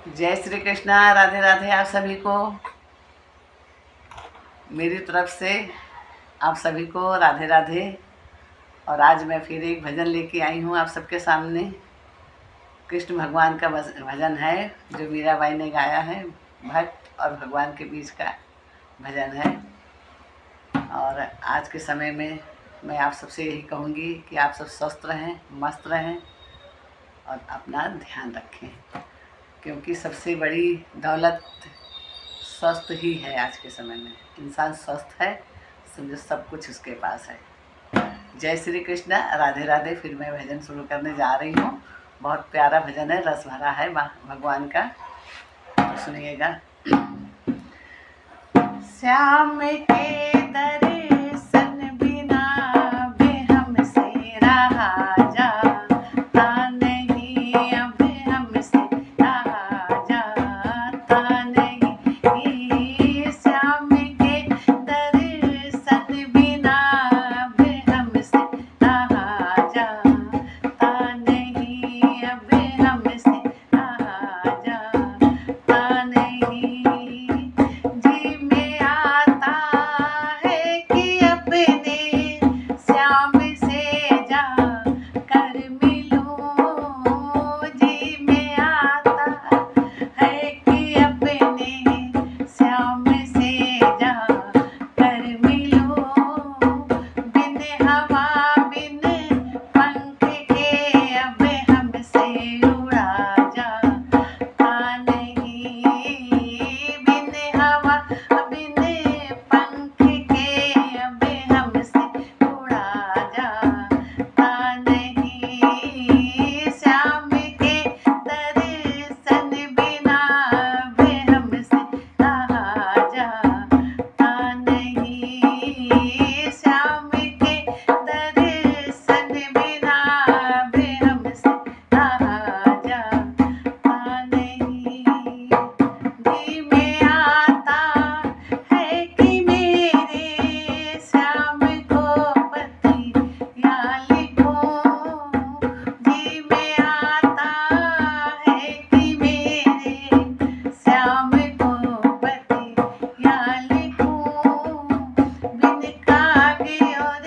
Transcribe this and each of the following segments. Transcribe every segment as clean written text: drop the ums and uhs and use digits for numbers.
जय श्री कृष्णा। राधे राधे आप सभी को मेरी तरफ से। आप सभी को राधे राधे। और आज मैं फिर एक भजन लेके आई हूँ आप सबके सामने। कृष्ण भगवान का भजन है जो मीराबाई ने गाया है। भक्त और भगवान के बीच का भजन है। और आज के समय में मैं आप सबसे यही कहूँगी कि आप सब स्वस्थ रहें, मस्त रहें और अपना ध्यान रखें, क्योंकि सबसे बड़ी दौलत स्वस्थ ही है। आज के समय में इंसान स्वस्थ है, समझो सब कुछ उसके पास है। जय श्री कृष्ण, राधे राधे। फिर मैं भजन शुरू करने जा रही हूँ। बहुत प्यारा भजन है, रस भरा है भगवान का, तो सुनिएगा। श्याम के दर्शन बिना भी हमसे रहा जाता नहीं, अब हमसे रहा जाता नहीं। श्याम के दर्शन बिना भी हमसे रहा जाता नहीं, अब हमसे रहा जाता नहीं। जी में आता है कि अपने श्याम से जा कर मिलूं। जी में आता है कि अपने श्याम से जा कर मिलूं। बिन हवा बिन पंख के अब हमसे उड़ा जाता नहीं। बिन हवा बिन पंख के अब हमसे उड़ा जाता नहीं। श्याम के दर्शन बिना भी हमसे रहा जाता नहीं। श्याम के दर्शन बिना भी हमसे रहा जाता नहीं। जी में आता है कि मेरे श्याम को पतिया लिखूं। जी में आता है कि मेरे श्याम को पतिया लिखूं। बिन कागज और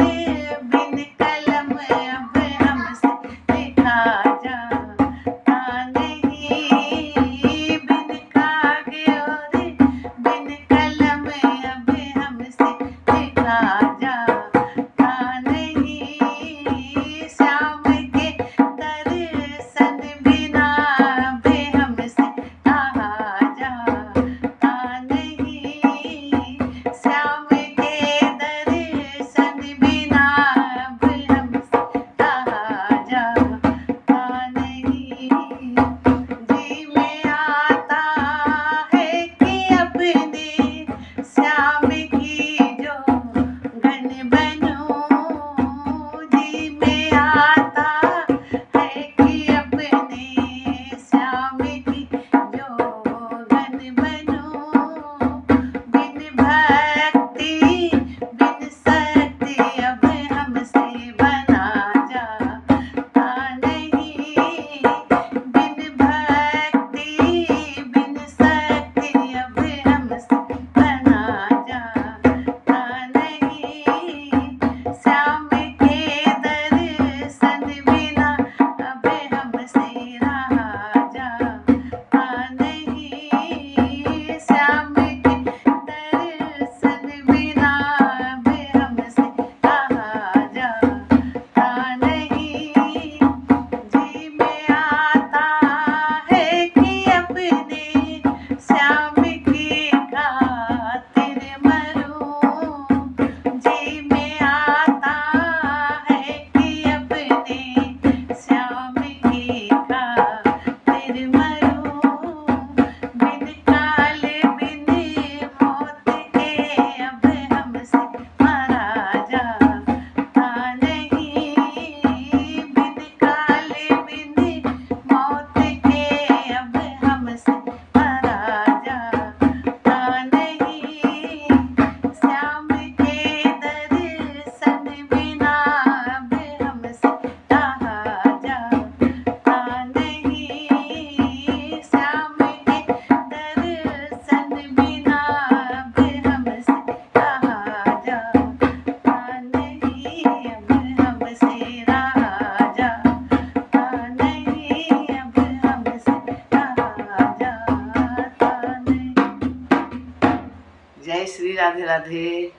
बिन कलम अब हमसे लिखा जाता नहीं। बिन कागज और बिन कलम अब हमसे लिखा जाता नहीं। श्याम के दर्शन बिना भी हमसे रहा जाता नहीं। श्याम के दर्शन बिना भी हमसे रहा जाता नहीं। जी में आता है कि अपने श्याम की जो गन बनूं। जी में आता है कि अपने श्याम की जो गन बनूं। बिन भक्ति बिन शक्ति अब हमसे बना जाता नहीं। बिन भक्ति बिन शक्ति अब हमसे बना जाता नहीं। श्याम के दर्शन बिना अब हमसे रहा जाता नहीं। श्याम के दर्शन बिना अब हमसे रहा जाता नहीं। जी में आता है कि अपने श्याम की खातिर मरूं। जी में आता है कि अपने श्याम की खातिर मरूं। बिन काल बिन जय श्री राधे राधे।